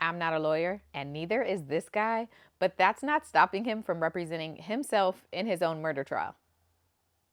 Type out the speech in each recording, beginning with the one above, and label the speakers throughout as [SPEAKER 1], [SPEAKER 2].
[SPEAKER 1] I'm not a lawyer, and neither is this guy, but that's not stopping him from representing himself in his own murder trial.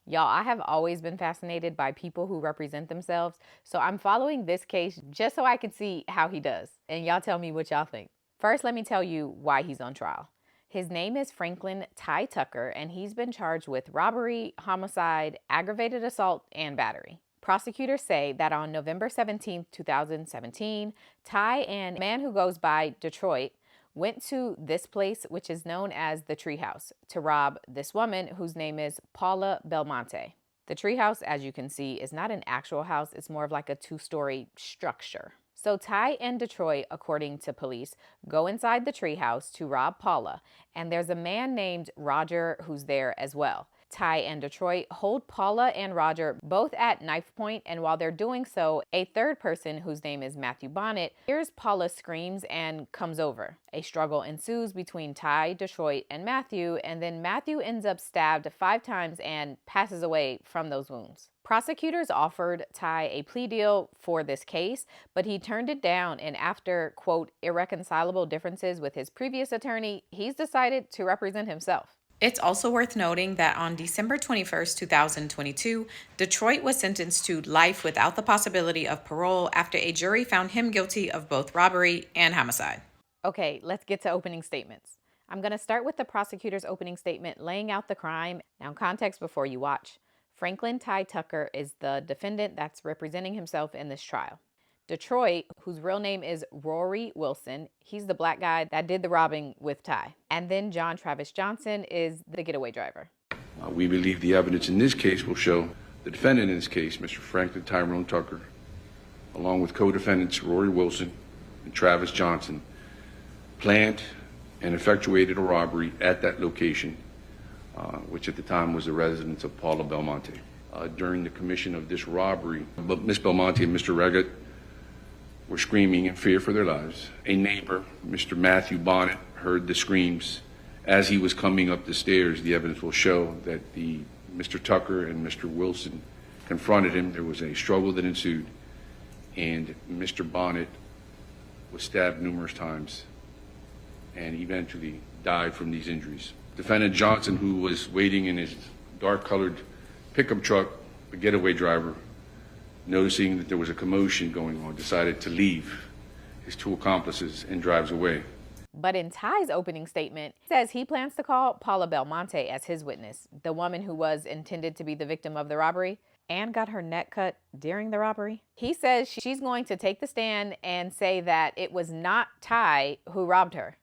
[SPEAKER 1] Y'all, I have always been fascinated by people who represent themselves, so I'm following this case just so I can see how he does. And y'all tell me what y'all think. First, let me tell you why he's on trial. His name is Franklin Ty Tucker, and he's been charged with robbery, homicide, aggravated assault, and battery. Prosecutors say that on November 17, 2017, Ty and a man who goes by Detroit went to this place, which is known as the treehouse, to rob this woman whose name is Paula Belmonte. The treehouse, as you can see, is not an actual house. It's more of like a two-story structure. So Ty and Detroit, according to police, go inside the treehouse to rob Paula, and there's a man named Roger who's there as well. Ty and Detroit hold Paula and Roger both at knife point, and while they're doing so, a third person whose name is Matthew Bonnet hears Paula screams and comes over. A struggle ensues between Ty, Detroit, and Matthew, and then Matthew ends up stabbed 5 times and passes away from those wounds. Prosecutors offered Ty a plea deal for this case, but he turned it down, and after, quote, irreconcilable differences with his previous attorney, he's decided to represent himself. It's also worth noting that on December 21st, 2022, Detroit was sentenced to life without the possibility of parole after a jury found him guilty of both robbery and homicide. Okay, let's get to opening statements. I'm going to start with the prosecutor's opening statement laying out the crime. Now, context before you watch. Franklin Ty Tucker is the defendant that's representing himself in this trial. Detroit, whose real name is Rory Wilson, he's the black guy that did the robbing with Ty. And then John Travis Johnson is the getaway driver.
[SPEAKER 2] We believe the evidence in this case will show the defendant in this case, Mr. Franklin Tyrone Tucker, along with co-defendants Rory Wilson and Travis Johnson, planned and effectuated a robbery at that location, which at the time was the residence of Paula Belmonte. During the commission of this robbery, Ms. Belmonte and Mr. Reggett were screaming in fear for their lives. A neighbor, Mr. Matthew Bonnet, heard the screams as he was coming up the stairs. The evidence will show that Mr. Tucker and Mr. Wilson confronted him. There was a struggle that ensued, and Mr. Bonnet was stabbed numerous times and eventually died from these injuries. Defendant Johnson, who was waiting in his dark-colored pickup truck, the getaway driver, noticing that there was a commotion going on, decided to leave his 2 accomplices and drives away.
[SPEAKER 1] But in Ty's opening statement, he says he plans to call Paula Belmonte as his witness, the woman who was intended to be the victim of the robbery and got her neck cut during the robbery. He says she's going to take the stand and say that it was not Ty who robbed her.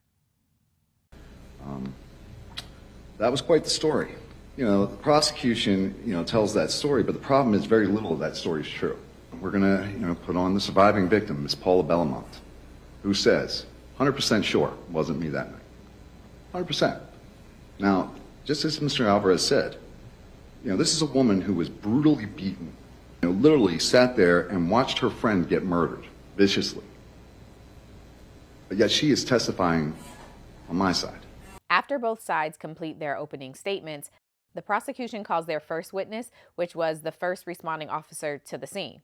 [SPEAKER 3] That was quite the story. The prosecution, tells that story, but the problem is very little of that story is true. We're going to, put on the surviving victim, Miss Paula Belmonte, who says, 100% sure it wasn't me that night. 100%. Now, just as Mr. Alvarez said, this is a woman who was brutally beaten, literally sat there and watched her friend get murdered viciously. But yet she is testifying on my side.
[SPEAKER 1] After both sides complete their opening statements, the prosecution calls their first witness, which was the first responding officer to the scene.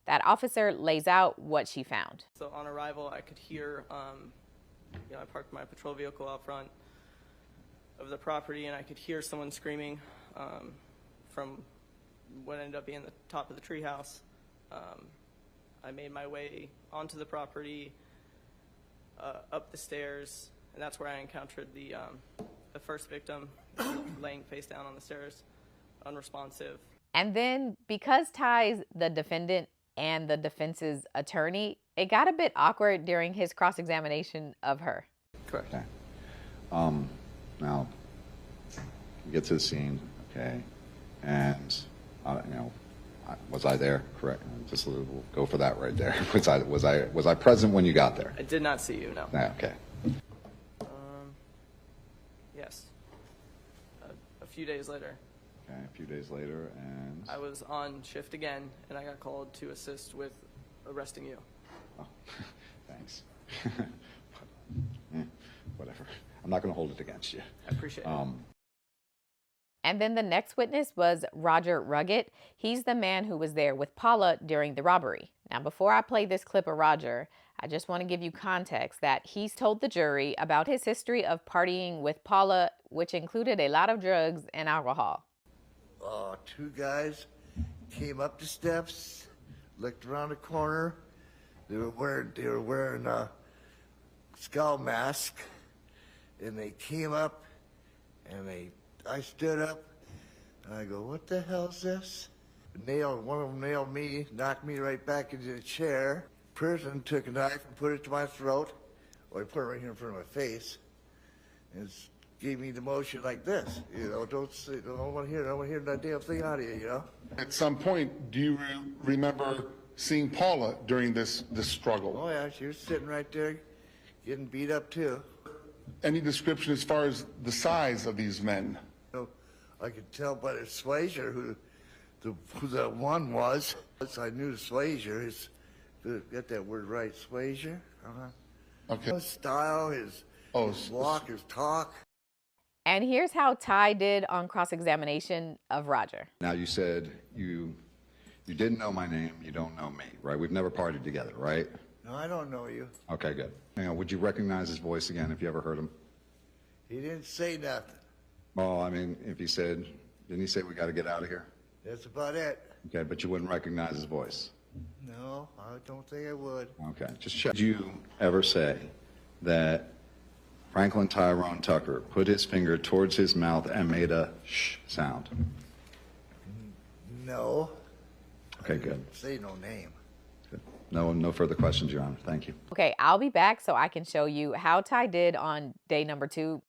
[SPEAKER 1] That officer lays out what she found.
[SPEAKER 4] So on arrival, I could hear, I parked my patrol vehicle out front of the property, and I could hear someone screaming from what ended up being the top of the treehouse. I made my way onto the property, up the stairs, and that's where I encountered the first victim laying face down on the stairs, unresponsive.
[SPEAKER 1] And then because Ty's the defendant and the defense's attorney, it got a bit awkward during his cross-examination of her.
[SPEAKER 4] Correct.
[SPEAKER 3] Okay. Now, we get to the scene, okay, and, was I there? Correct. Just we'll go for that right there. Was I present when you got there?
[SPEAKER 4] I did not see you, no.
[SPEAKER 3] Yeah, okay.
[SPEAKER 4] Yes. A few days later.
[SPEAKER 3] Okay, a few days later, and...
[SPEAKER 4] I was on shift again, and I got called to assist with arresting you.
[SPEAKER 3] Oh, thanks. Whatever. I'm not going to hold it against you.
[SPEAKER 4] I appreciate it.
[SPEAKER 1] And then the next witness was Roger Ruggett. He's the man who was there with Paula during the robbery. Now, before I play this clip of Roger, I just want to give you context that he's told the jury about his history of partying with Paula, which included a lot of drugs and alcohol.
[SPEAKER 5] Two guys came up the steps, looked around the corner. They were wearing a skull mask, and they came up, and I stood up, and I go, "What the hell's this?" One of them nailed me, knocked me right back into the chair. Person took a knife and put it to my throat, or he put it right here in front of my face, and gave me the motion like this, don't want to hear that damn thing out of you,
[SPEAKER 6] At some point, do you remember seeing Paula during this struggle?
[SPEAKER 5] Oh yeah, she was sitting right there, getting beat up too.
[SPEAKER 6] Any description as far as the size of these men?
[SPEAKER 5] I could tell by the Swazier who the one was. I knew the Swazier, get that word right, Swazier?
[SPEAKER 6] Okay.
[SPEAKER 5] His style, his walk, his talk.
[SPEAKER 1] And here's how Ty did on cross-examination of Roger.
[SPEAKER 3] Now, you said you didn't know my name, you don't know me, right? We've never partied together, right?
[SPEAKER 5] No, I don't know you.
[SPEAKER 3] Okay, good. Now, would you recognize his voice again if you ever heard him?
[SPEAKER 5] He didn't say nothing.
[SPEAKER 3] Well, I mean, if he said, didn't he say we got to get out of here?
[SPEAKER 5] That's about it.
[SPEAKER 3] Okay, but you wouldn't recognize his voice?
[SPEAKER 5] No, I don't think I would.
[SPEAKER 3] Okay, just check. Did you ever say that Franklin Tyrone Tucker put his finger towards his mouth and made a shh sound?
[SPEAKER 5] No.
[SPEAKER 3] Okay,
[SPEAKER 5] I
[SPEAKER 3] good.
[SPEAKER 5] didn't say no name.
[SPEAKER 3] Good. No further questions, Your Honor. Thank you.
[SPEAKER 1] Okay, I'll be back so I can show you how Ty did on day number 2.